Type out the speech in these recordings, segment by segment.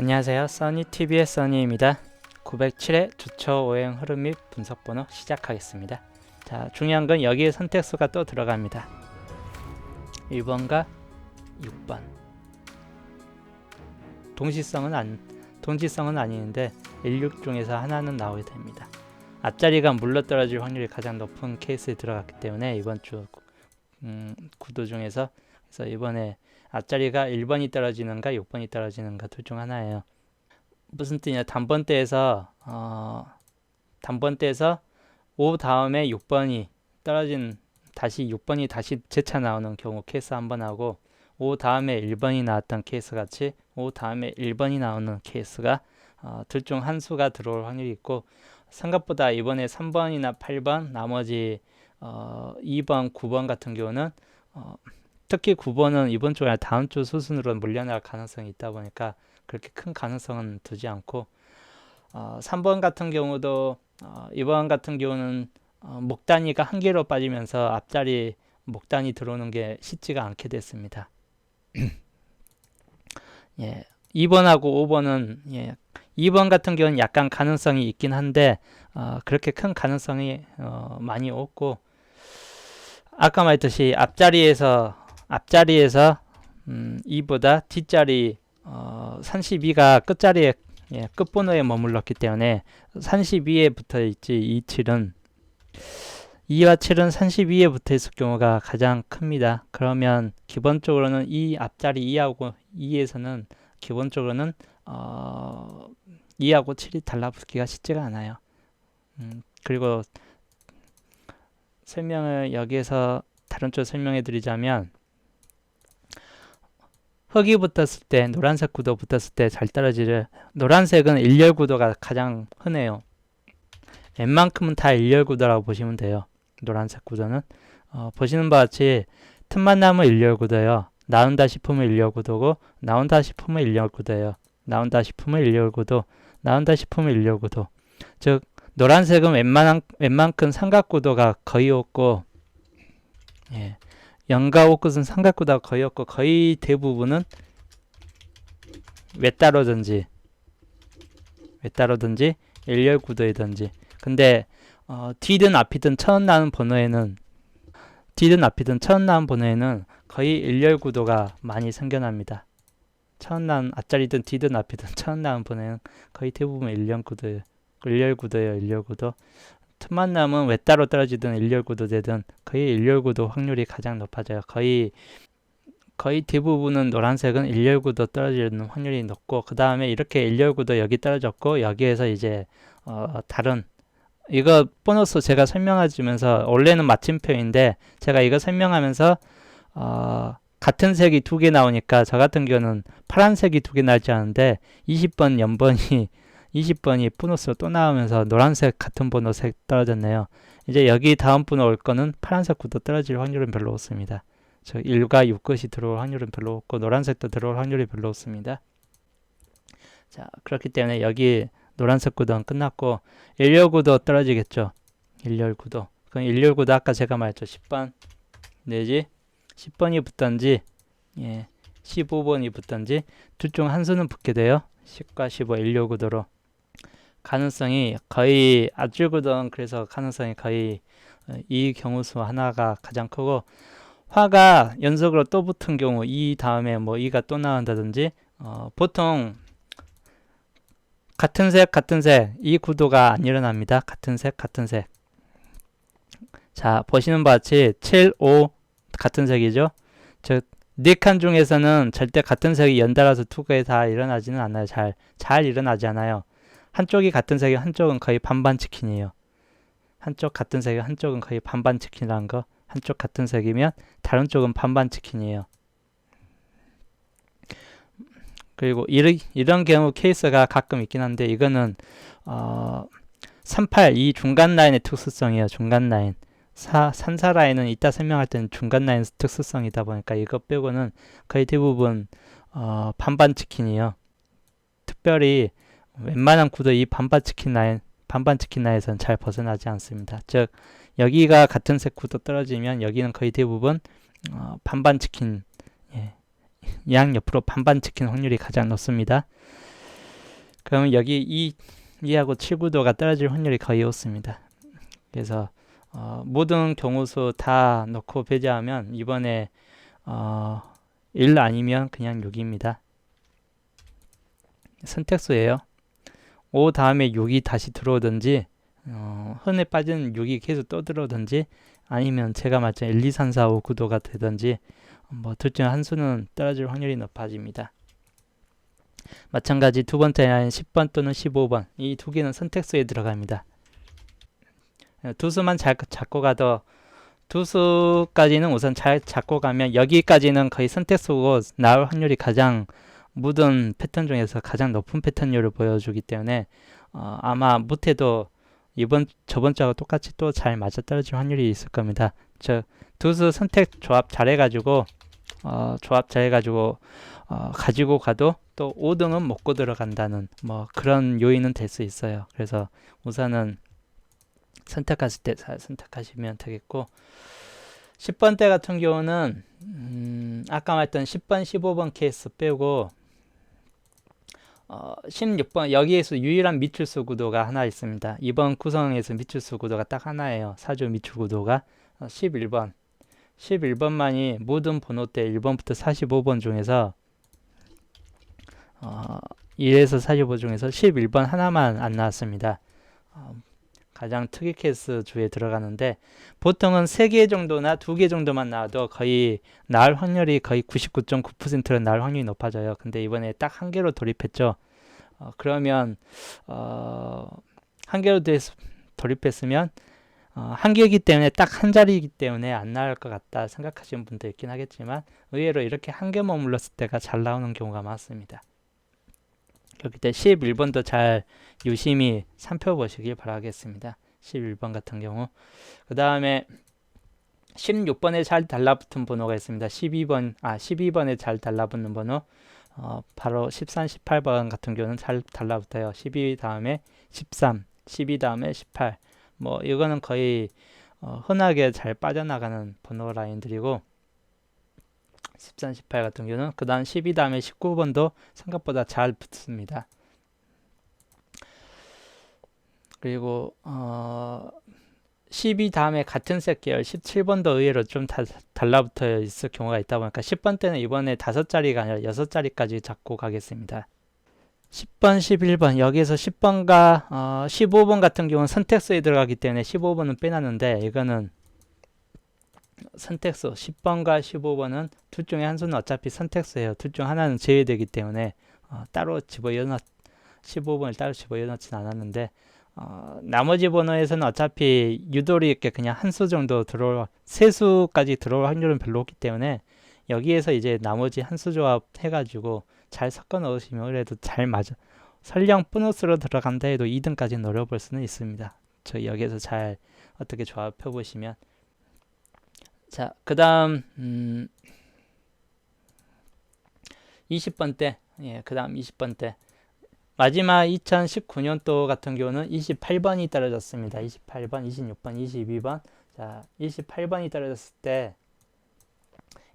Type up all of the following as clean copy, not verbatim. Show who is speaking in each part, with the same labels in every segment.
Speaker 1: 안녕하세요. 써니TV의 써니입니다. 907회 주초 오행 흐름 및 분석 번호 시작하겠습니다. 자, 중요한 건 여기에 선택수가 또 들어갑니다. 1번과 6번. 동시성은 아니는데 16 중에서 하나는 나오게 됩니다. 앞자리가 물러떨어질 확률이 가장 높은 케이스에 들어갔기 때문에 이번 주 구도 중에서 그래서 이번에 앞자리가 1번이 떨어지는가 6번이 떨어지는가 둘 중 하나예요. 무슨 뜻이냐, 단번대에서 5 다음에 6번이 떨어진 다시 6번이 다시 재차 나오는 경우 케이스 한 번 하고, 5 다음에 1번이 나왔던 케이스 같이 5 다음에 1번이 나오는 케이스가 둘 중 한 수가 들어올 확률이 있고, 생각보다 이번에 3번이나 8번 나머지 2번 9번 같은 경우는 특히 9번은 이번 주 아니라 다음 주 수순으로 물려날 가능성이 있다 보니까 그렇게 큰 가능성은 두지 않고, 3번 같은 경우도 이번 같은 경우는 목단위가 한 개로 빠지면서 앞자리 목단이 들어오는 게 쉽지가 않게 됐습니다. 예, 2번하고 5번은 2번 같은 경우는 약간 가능성이 있긴 한데 그렇게 큰 가능성이 많이 없고, 아까 말했듯이 앞자리에서 2보다 뒷자리 32가 끝자리에 끝번호에 머물렀기 때문에 32에 붙어 있지, 2와 7은 32에 붙어 있을 경우가 가장 큽니다. 그러면 기본적으로는 이 앞자리 2하고 2에서는 기본적으로는 2하고 7이 달라붙기가 쉽지가 않아요. 그리고 설명을 여기에서 다른 쪽 설명해 드리자면, 흑이 붙었을 때, 노란색 구도 붙었을 때 잘 떨어지를, 노란색은 일렬 구도가 가장 흔해요. 웬만큼은 다 일렬 구도라고 보시면 돼요. 노란색 구도는 보시는 바와 같이 틈만 나면 일렬 구도예요. 나온다 싶으면 일렬 구도고, 나온다 싶으면 일렬 구도예요. 나온다 싶으면 일렬 구도, 나온다 싶으면 일렬 구도. 즉 노란색은 웬만큼 삼각 구도가 거의 없고, 영과 옥끝은 삼각 구도가 거의 없고, 거의 대부분은 외따로든지 일렬 구도이든지. 근데 뒤든 앞이든 처음 나온 번호에는 거의 일렬 구도가 많이 생겨납니다. 처음 나온 앞자리든 뒤든 앞이든 처음 나온 번호에는 거의 대부분 일렬 구도예요. 일렬 구도. 틈만 나면 외따로 떨어지든 일렬 구도 되든 거의 일렬 구도 확률이 가장 높아져요. 거의 대부분은 노란색은 일렬 구도 떨어지는 확률이 높고, 그 다음에 이렇게 일렬 구도 여기 떨어졌고, 여기에서 이제 다른, 이거 보너스 제가 설명해주면서 원래는 마침표인데 제가 이거 설명하면서 같은 색이 두 개 나오니까 저 같은 경우는 파란색이 두 개 나지 않은데 20번 연번이 20번이 보너스로 또 나오면서 노란색 같은 번호색 떨어졌네요. 이제 여기 다음 번호 올 거는 파란색 구도 떨어질 확률은 별로 없습니다. 저 1과 6것이 들어올 확률은 별로 없고, 노란색도 들어올 확률이 별로 없습니다. 자, 그렇기 때문에 여기 노란색 구도는 끝났고, 일렬 구도 떨어지겠죠. 일렬 구도. 그럼 일렬 구도 아까 제가 말했죠. 10번 내지 10번이 붙던지 15번이 붙던지 둘 중 한 수는 붙게 돼요. 10과 15 일렬 구도로. 가능성이 거의 앞줄 구도는 그래서 가능성이 거의 이 경우수 하나가 가장 크고, 화가 연속으로 또 붙은 경우 2 다음에 뭐 2가 또 나온다든지 보통 같은 색 이 구도가 안 일어납니다. 같은 색. 자, 보시는 바와 같이 7, 5 같은 색이죠. 즉 네 칸 중에서는 절대 같은 색이 연달아서 두 개 다 일어나지는 않아요. 잘 일어나지 않아요. 한쪽이 같은 색이 한쪽은 거의 반반 치킨이에요. 한쪽 같은 색이 한쪽은 거의 반반 치킨이라는 거. 한쪽 같은 색이면 다른 쪽은 반반 치킨이에요. 그리고 이런 경우 케이스가 가끔 있긴 한데, 이거는 38, 이 중간 라인의 특수성이에요. 중간 라인. 3, 4 라인은 이따 설명할 때는 중간 라인 특수성이다 보니까 이거 빼고는 거의 대부분 반반 치킨이에요. 특별히 웬만한 구도 이 반반 치킨 라인에서는 잘 벗어나지 않습니다. 즉 여기가 같은 색 구도 떨어지면 여기는 거의 대부분 반반 치킨, 양 옆으로 반반 치킨 확률이 가장 높습니다. 그러면 여기 2하고 7구도가 떨어질 확률이 거의 없습니다. 그래서 모든 경우수 다 넣고 배제하면 이번에 1 아니면 그냥 6입니다. 선택수예요. 5 다음에 6이 다시 들어오든지 흔해 빠진 6이 계속 또 들어오든지 아니면 제가 말한 1, 2, 3, 4, 5 구도가 되든지 뭐 둘 중 한 수는 떨어질 확률이 높아집니다. 마찬가지 두 번째 라인 10번 또는 15번 이 두 개는 선택수에 들어갑니다. 두 수만 잘 잡고 가도 두 수까지는 우선 잘 잡고 가면 여기까지는 거의 선택수고 나올 확률이 가장 모든 패턴 중에서 가장 높은 패턴율을 보여주기 때문에 아마 못해도 저번 주하고 똑같이 또 잘 맞아떨어질 확률이 있을 겁니다. 두 수 선택 조합 잘해가지고 가지고 가도 또 5등은 먹고 들어간다는 뭐 그런 요인은 될 수 있어요. 그래서 우선은 선택하실 때 잘 선택하시면 되겠고 10번대 같은 경우는 아까 말했던 10번, 15번 케이스 빼고 16번 여기에서 유일한 미출수 구도가 하나 있습니다. 이번 구성에서 미출수 구도가 딱 하나예요. 사조 미출 구도가 11번만이 모든 번호대 1번부터 45번 중에서 1에서 45 중에서 11번 하나만 안 나왔습니다. 가장 특이 케이스 주에 들어가는데 보통은 3개 정도나 2개 정도만 나와도 거의 나올 확률이 거의 99.9%로 나올 확률이 높아져요. 근데 이번에 딱 한 개로 돌입했죠. 그러면 한 개로 돌입했으면 한 개이기 때문에 딱 한 자리이기 때문에 안 나올 것 같다 생각하시는 분도 있긴 하겠지만 의외로 이렇게 한 개 머물렀을 때가 잘 나오는 경우가 많습니다. 그렇기 때문에 11번도 잘 유심히 살펴보시길 바라겠습니다. 11번 같은 경우 그 다음에 16번에 잘 달라붙은 번호가 있습니다. 12번에 잘 달라붙는 번호 바로 13, 18번 같은 경우는 잘 달라붙어요. 12 다음에 13, 12 다음에 18 뭐 이거는 거의 흔하게 잘 빠져나가는 번호 라인들이고 13, 18 같은 경우는 그 다음 12 다음에 19번도 생각보다 잘 붙습니다. 그리고 12 다음에 같은 색 계열 17번도 의외로 좀 달라붙어 있을 경우가 있다 보니까 10번 때는 이번에 5자리가 아니라 6자리까지 잡고 가겠습니다. 10번, 11번 여기에서 10번과 15번 같은 경우는 선택수에 들어가기 때문에 15번은 빼놨는데 이거는 선택수 10번과 15번은 둘 중에 한 수는 어차피 선택수예요. 둘 중 하나는 제외되기 때문에 따로 15번을 따로 집어넣진 않았는데 나머지 번호에서는 어차피 유도리 있게 그냥 한 수 정도 세 수까지 들어올 확률은 별로 없기 때문에 여기에서 이제 나머지 한 수 조합 해가지고 잘 섞어 넣으시면 그래도 잘 맞아. 설령 보너스로 들어간다 해도 2등까지 노려볼 수는 있습니다. 저 여기에서 잘 어떻게 조합해 보시면 자, 그 다음 20번대 그 다음 20번대 마지막 2019년도 같은 경우는 28번이 떨어졌습니다. 28번, 26번, 22번 자, 28번이 떨어졌을 때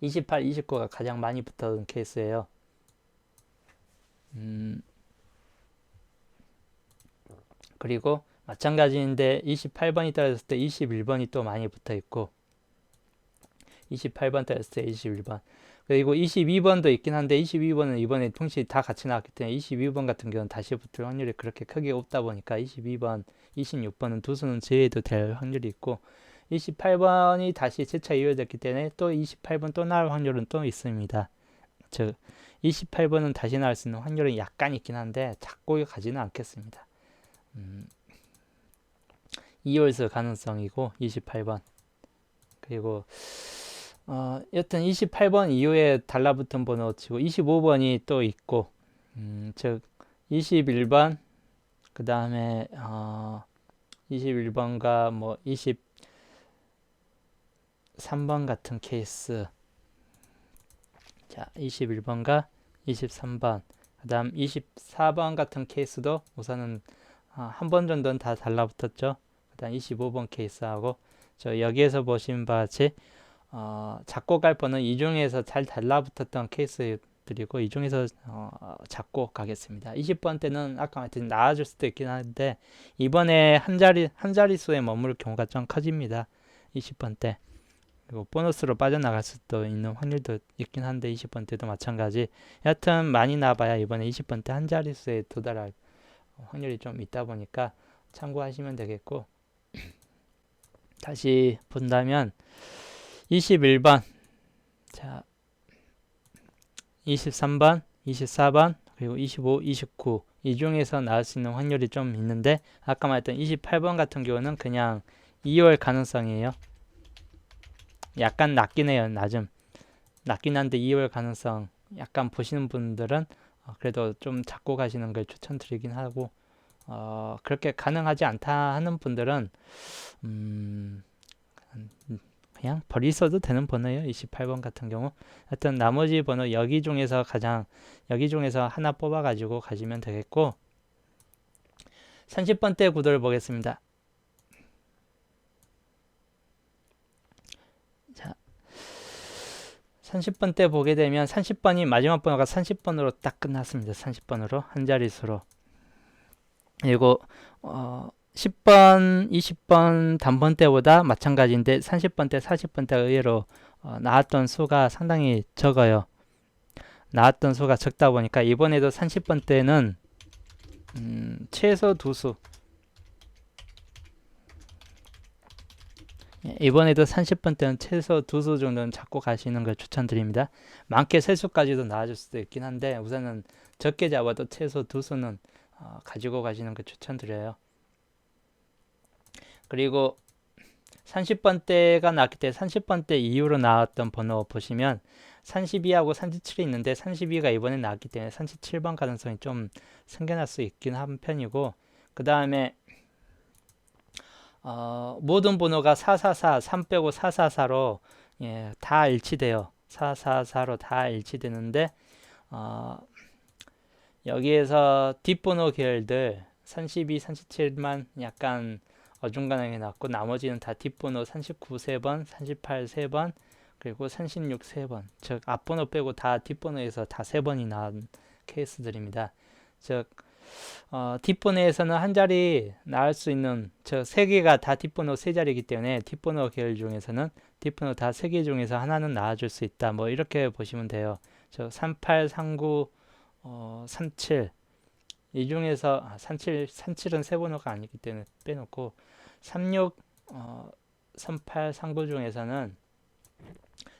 Speaker 1: 28, 29가 가장 많이 붙었던 케이스예요. 그리고 마찬가지인데 28번이 떨어졌을 때 21번이 또 많이 붙어 있고 28번 떨어졌을 때 21번 그리고 22번도 있긴 한데 22번은 이번에 동시에 다 같이 나왔기 때문에 22번 같은 경우는 다시 붙을 확률이 그렇게 크게 없다 보니까 22번, 26번은 두 수는 제외도 될 확률이 있고 28번이 다시 재차 이어졌기 때문에 또 28번 또 나올 확률은 또 있습니다. 즉 28번은 다시 나올 수 있는 확률은 약간 있긴 한데 자꾸 가지는 않겠습니다. 2월수 가능성이고 28번 그리고 여튼 28번 이후에 달라붙은 번호 치고 25번이 또 있고 즉 21번 그 다음에 21번과 뭐 23번 같은 케이스 자 21번과 23번 그 다음 24번 같은 케이스도 우선은 한 번 정도는 다 달라붙었죠. 그 다음 25번 케이스하고 저 여기에서 보신 바와 같이 잡고 갈 번은 이 중에서 잘 달라붙었던 케이스 말씀드리고 이 중에서 잡고 가겠습니다. 20번대는 아까 말했듯이 나아질 수도 있긴 한데 이번에 한 자릿수에 머물 경우가 좀 커집니다. 20번대. 그리고 보너스로 빠져나갈 수도 있는 확률도 있긴 한데 20번대도 마찬가지. 여하튼 많이 나봐야 이번에 20번대 한 자릿수에 도달할 확률이 좀 있다 보니까 참고하시면 되겠고, 다시 본다면 21번, 자 23번, 24번, 그리고 25, 29 이 중에서 나올 수 있는 확률이 좀 있는데 아까 말했던 28번 같은 경우는 그냥 2월 가능성이에요. 약간 낮긴 해요. 낮긴 한데 2월 가능성 약간 보시는 분들은 그래도 좀 잡고 가시는 걸 추천드리긴 하고, 그렇게 가능하지 않다 하는 분들은 그냥 버리셔도 되는 번호예요. 28번 같은 경우. 하여튼 나머지 번호 여기 중에서 하나 뽑아 가지고 가시면 되겠고, 30번대 구도를 보겠습니다. 자, 30번대 보게 되면 30번이 마지막 번호가 30번으로 딱 끝났습니다. 30번으로 한 자릿수로. 그리고 10번, 20번 단번 때보다 마찬가지인데 30번 때, 40번 때 의외로 나왔던 수가 상당히 적어요. 나왔던 수가 적다 보니까 이번에도 30번 때는 최소 2수, 이번에도 30번 때는 최소 2수 정도는 잡고 가시는 걸 추천드립니다. 많게 3수까지도 나와줄 수도 있긴 한데 우선은 적게 잡아도 최소 2수는 가지고 가시는 걸 추천드려요. 그리고 30번대가 나왔기 때문에 30번대 이후로 나왔던 번호 보시면 32하고 37이 있는데 32가 이번에 나왔기 때문에 37번 가능성이 좀 생겨날 수 있긴 한 편이고, 그 다음에 모든 번호가 444, 3 빼고 444로 다 일치돼요. 444로 다 일치되는데 여기에서 뒷번호 계열들 32, 37만 약간 어중간하게 나왔고 나머지는 다 뒷번호 39 3번, 38 3번, 그리고 36 3번, 즉 앞번호 빼고 다 뒷번호에서 다 3번이 나온 케이스들입니다. 즉 뒷번호에서는 한 자리 나올 수 있는 즉 3개가 다 뒷번호 3자리이기 때문에 뒷번호 계열 중에서는 뒷번호 다 3개 중에서 하나는 나와줄 수 있다. 뭐 이렇게 보시면 돼요. 즉 38, 39, 37 이 중에서 37은 세 번호가 아니기 때문에 빼놓고 36, 38, 39 중에서는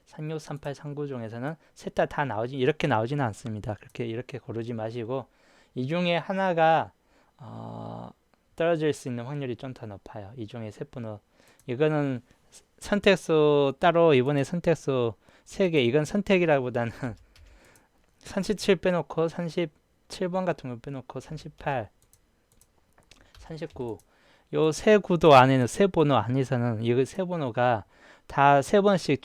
Speaker 1: 36, 38, 39 중에서는 셋 다 나오지 이렇게 나오지는 않습니다. 이렇게 고르지 마시고 이 중에 하나가 떨어질 수 있는 확률이 좀 더 높아요. 이 중에 세 번호. 이거는 선택수 따로 이번에 선택수 3개 이건 선택이라기보다는 37 빼놓고 37번 같은 거 빼놓고 38, 39 요 세 구도 안에는 세 번호 안에서는 이 세 번호가 다 3번씩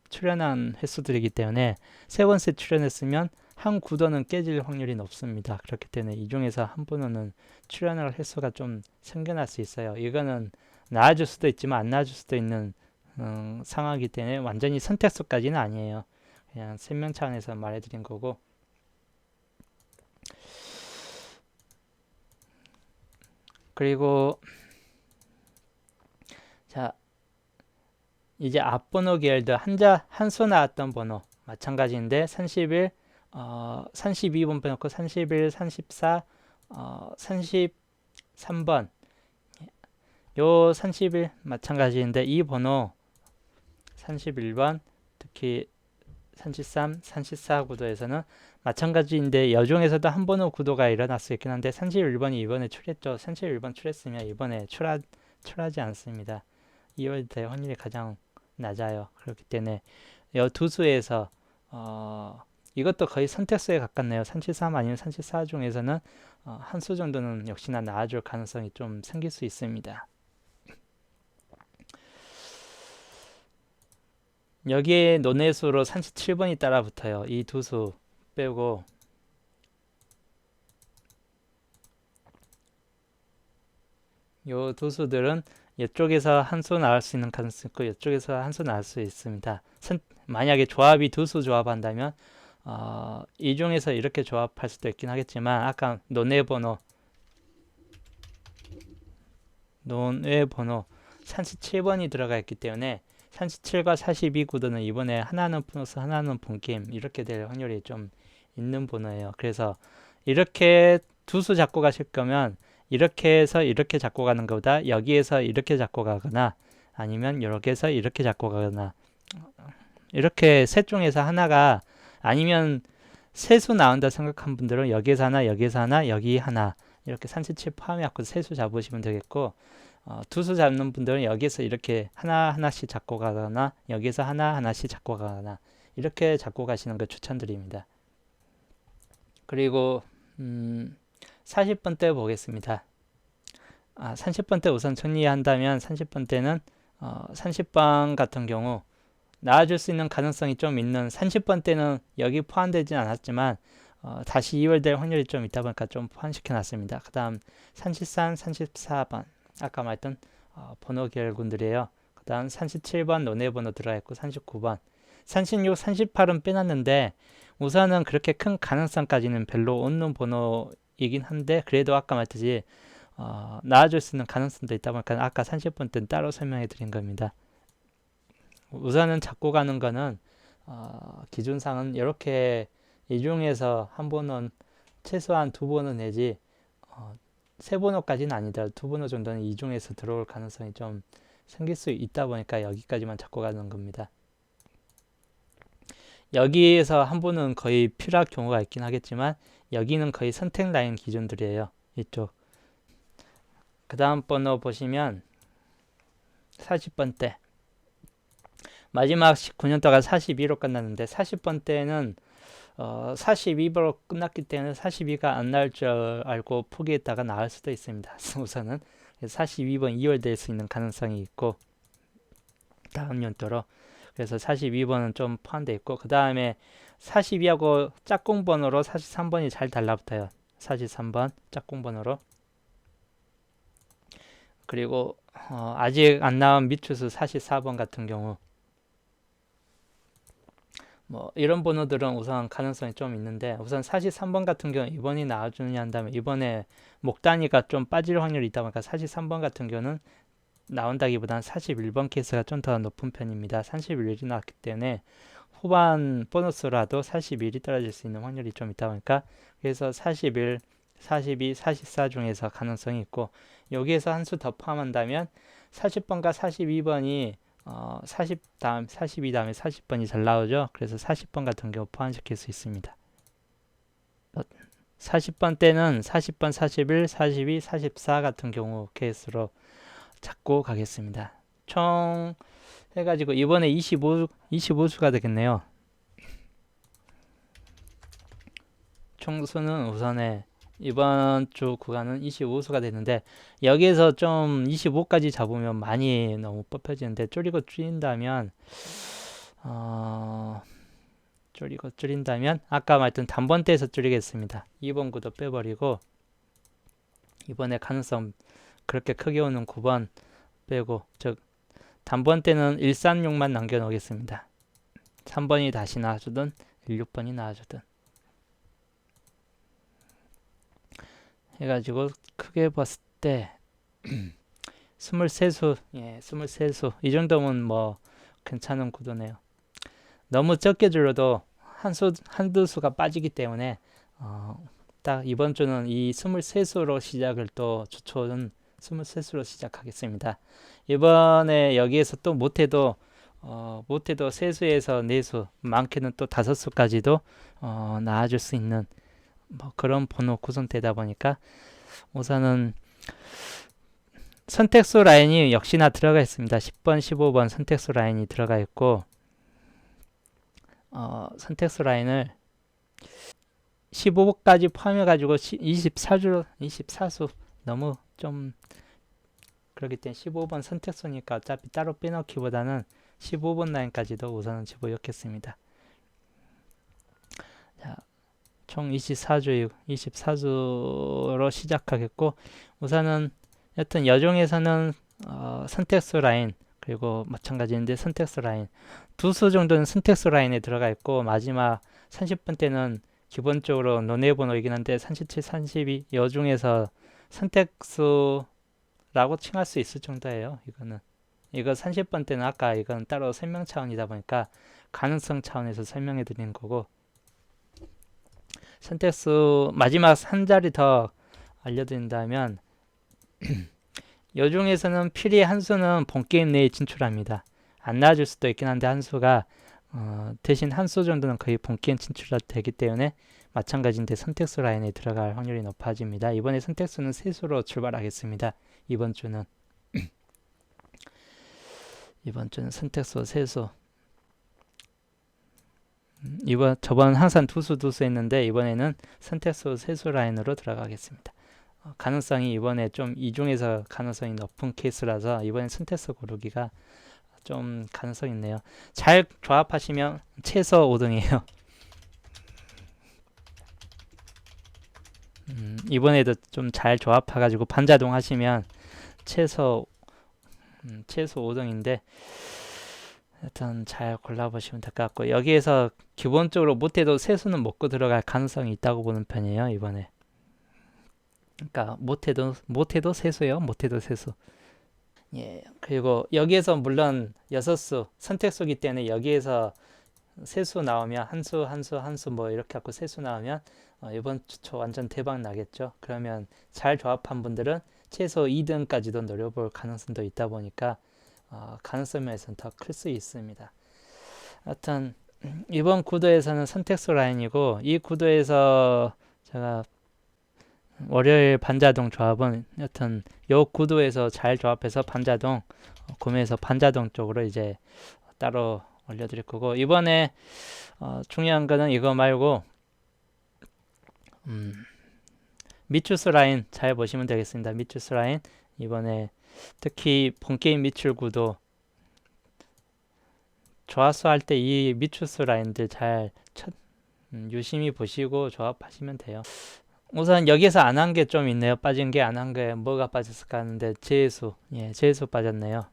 Speaker 1: 출연한 횟수들이기 때문에 3번씩 출연했으면 한 구도는 깨질 확률이 높습니다. 그렇기 때문에 이 중에서 한 번호는 출연할 횟수가 좀 생겨날 수 있어요. 이거는 나아질 수도 있지만 안 나아질 수도 있는 상황이기 때문에 완전히 선택수까지는 아니에요. 그냥 설명차 안에서 말해드린 거고, 그리고 자 이제 앞번호 계열들 한 수 나왔던 번호 마찬가지인데 31, 32번 빼놓고 31, 34, 33번 요 31 마찬가지인데 이 번호 31번 특히 33, 34 구도에서는 마찬가지인데 여중에서도 한 번호 구도가 일어날 수 있긴 한데 31번이 이번에 출했죠. 31번 출했으면 이번에 출하지 않습니다. 2월 될 확률이 가장 낮아요. 그렇기 때문에 이 두 수에서 이것도 거의 선택수에 가깝네요. 33 아니면 34 중에서는 한 수 정도는 역시나 나아질 가능성이 좀 생길 수 있습니다. 여기에 논의수로 37번이 따라 붙어요. 이 두 수 빼고 요 두 수들은 이쪽에서 한 수 나올 수 있는 가능성이 있고 이쪽에서 한 수 나올 수 있습니다. 만약에 조합이 두 수 조합한다면 이 중에서 이렇게 조합할 수도 있긴 하겠지만 아까 논외번호 37번이 들어가 있기 때문에 37과 42 구도는 이번에 하나는 플러스 하나는 분김 이렇게 될 확률이 좀 있는 번호예요. 그래서 이렇게 두 수 잡고 가실 거면 이렇게 해서 이렇게 잡고 가는 것보다 여기에서 이렇게 잡고 가거나 아니면 여기에서 이렇게 잡고 가거나 이렇게 셋 중에서 하나가 아니면 세 수 나온다 생각한 분들은 여기에서 하나 여기에서 하나 여기 하나 이렇게 37 포함해갖고 세 수 잡으시면 되겠고 두 수 잡는 분들은 여기에서 이렇게 하나하나씩 잡고 가거나 여기에서 하나하나씩 잡고 가거나 이렇게 잡고 가시는 걸 추천드립니다. 그리고 40번 때 보겠습니다. 30번 때 우선 정리한다면 30번 때는 30번 같은 경우 나와줄 수 있는 가능성이 좀 있는 30번 때는 여기 포함되진 않았지만 다시 이월될 확률이 좀 있다 보니까 좀 포함시켜 놨습니다. 그 다음 33, 34번 아까 말했던 번호 계열군들이에요. 그 다음 37번 논외번호 들어가 있고 39번 36, 38은 빼놨는데 우선은 그렇게 큰 가능성까지는 별로 없는 번호이긴 한데 그래도 아까 말했듯이 나와줄 수 있는 가능성도 있다 보니까 아까 30번 때는 따로 설명해 드린 겁니다. 우선은 잡고 가는 거는 기준상은 이렇게 이 중에서 한 번은 최소한 두 번은 내지 세 번호까지는 아니더라도 두 번호 정도는 이 중에서 들어올 가능성이 좀 생길 수 있다 보니까 여기까지만 잡고 가는 겁니다. 여기에서 한 번은 거의 필요할 경우가 있긴 하겠지만 여기는 거의 선택 라인 기준들이에요. 이쪽 그 다음 번호 보시면 40번 때 마지막 19년도가 42로 끝났는데 40번 때는 42로 끝났기 때문에 42가 안 나올 줄 알고 포기했다가 나올 수도 있습니다. 우선은 42번 2월 될 수 있는 가능성이 있고 다음 연도로 그래서 42번은 좀 포함되어 있고 그 다음에 42하고 짝꿍 번호로 43번이 잘 달라붙어요. 43번 짝꿍 번호로 그리고 아직 안 나온 미추스 44번 같은 경우 뭐 이런 번호들은 우선 가능성이 좀 있는데 우선 43번 같은 경우 이번이 나와주느냐 한다면 이번에 목 단위가 좀 빠질 확률이 있다 보니까 43번 같은 경우는 나온다기보다는 41번 케이스가 좀 더 높은 편입니다. 31이 나왔기 때문에 후반 보너스라도 41이 떨어질 수 있는 확률이 좀 있다 보니까 그래서 41, 42, 44 중에서 가능성이 있고 여기에서 한 수 더 포함한다면 40번과 42번이 42 다음에 40번이 잘 나오죠. 그래서 40번 같은 경우 포함시킬 수 있습니다. 40번 때는 40번, 41, 42, 44 같은 경우 케이스로 잡고 가겠습니다. 총 해가지고 이번에 25수가 되겠네요. 총수는 우선에 이번 주 구간은 25수가 되는데 여기에서 좀 25까지 잡으면 많이 너무 뽑혀지는데 줄이고 줄인다면 아까 말했던 단번대에서 줄이겠습니다. 2번 구도 빼버리고 이번에 가능성 그렇게 크게 오는 9번 빼고 즉 단번대는 136만 남겨놓겠습니다. 3번이 다시 나와주든 16번이 나와주든 해가지고 크게 봤을 때 23수, 23수 이 정도면 뭐 괜찮은 구도네요. 너무 적게 줄여도 한두 수가 빠지기 때문에 딱 이번 주는 이 23수로 시작을 또 주초는 23수로 시작하겠습니다. 이번에 여기에서 또 못해도 3수에서 4수 많게는 또 5수까지도 나와줄 수 있는 뭐 그런 번호 구성되다 보니까 우선은 선택수 라인이 역시나 들어가 있습니다. 10번, 15번 선택수 라인이 들어가 있고 선택수 라인을 15까지 포함해가지고 24수 너무 좀 그렇기 때문에 15번 선택수니까 어차피 따로 빼놓기보다는 15번 라인까지도 우선은 집어넣겠습니다. 자, 총 24주로 시작하겠고 우선은 여튼 여종에서는 선택수 라인 그리고 마찬가지인데 선택수 라인 두 수 정도는 선택수 라인에 들어가 있고 마지막 30번대는 기본적으로 논의 번호이긴 한데 37, 32 여 중에서 선택수라고 칭할 수 있을 정도예요. 이거 30번대는 아까 이건 따로 설명 차원이다 보니까 가능성 차원에서 설명해 드리는 거고, 선택수 마지막 한 자리 더 알려드린다면 요 중에서는 필히 한 수는 본게임 내에 진출합니다. 안 나와줄 수도 있긴 한데 한 수가 대신 한 수 정도는 거의 본게임 진출되기 때문에 마찬가지인데 선택수 라인에 들어갈 확률이 높아집니다. 이번에 선택수는 세 수로 출발하겠습니다. 이번 주는 선택수 세 수. 저번 항상 두 수 했는데 이번에는 선택수 세 수 라인으로 들어가겠습니다. 가능성이 이번에 좀 이 중에서 가능성이 높은 케이스라서 이번에 선택수 고르기가 좀 가능성 있네요. 잘 조합하시면 최소 5등이에요. 이번에도 좀 잘 조합해가지고 반자동 하시면 최소 5등인데 일단 잘 골라보시면 될 것 같고, 여기에서 기본적으로 못해도 세수는 먹고 들어갈 가능성이 있다고 보는 편이에요. 이번에 그러니까 못해도 세수예요. 못해도 세수. 예. 그리고 여기에서 물론 6수 선택수기 때문에 여기에서 세수 나오면 한 수 뭐 이렇게 갖고 세수 나오면 이번 주 완전 대박 나겠죠. 그러면 잘 조합한 분들은 최소 2등까지도 노려볼 가능성도 있다 보니까 가능성 면에서는 더 클 수 있습니다. 하여튼 이번 구도에서는 선택수 라인이고, 이 구도에서 제가 월요일 반자동 조합은 여튼 요 구도에서 잘 조합해서 반자동 구매해서 반자동 쪽으로 이제 따로 올려드릴 거고, 이번에 중요한 거는 이거 말고 미추스 라인 잘 보시면 되겠습니다. 미추스 라인 이번에 특히 본게임 미출 구도 조합수 할 때 이 미추스 라인들 잘 유심히 보시고 조합하시면 돼요. 우선 여기서 안 한 게 좀 있네요. 빠진 게 안 한 게 뭐가 빠졌을까 하는데 제수 빠졌네요.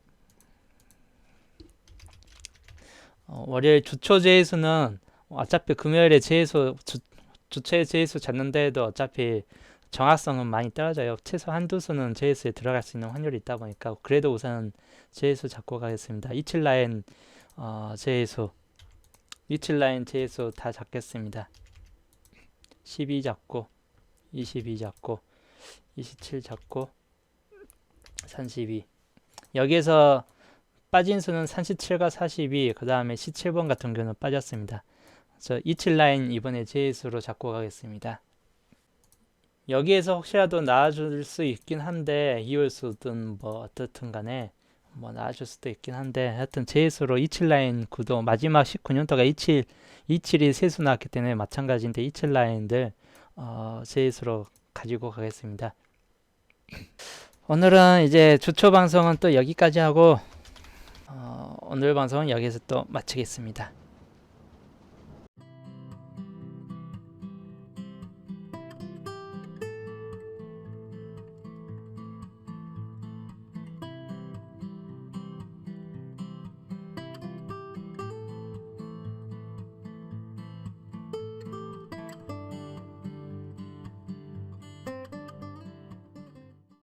Speaker 1: 월요일 주초 제수는 어차피 금요일에 주초에 제수 잡는다 해도 어차피 정확성은 많이 떨어져요. 최소 한두 수는 제수에 들어갈 수 있는 확률이 있다 보니까 그래도 우선 제수 잡고 가겠습니다. 이칠 라인 제수, 이칠 라인 제수 다 잡겠습니다. 12 잡고 22 잡고 27 잡고 32. 여기에서 빠진 수는 37과 42, 그 다음에 17번 같은 경우는 빠졌습니다. 그래서 27 라인 이번에 제수로 잡고 가겠습니다. 여기에서 혹시라도 나와줄 수 있긴 한데 2월 수든 뭐 어떻든 간에 뭐 나와줄 수도 있긴 한데, 하여튼 제수로 27 라인 구도 마지막 19년도가 27이 세수 나왔기 때문에 마찬가지인데 27 라인들 제수로 가지고 가겠습니다. 오늘은 이제 주초 방송은 또 여기까지 하고 오늘 방송은 여기서 또 마치겠습니다.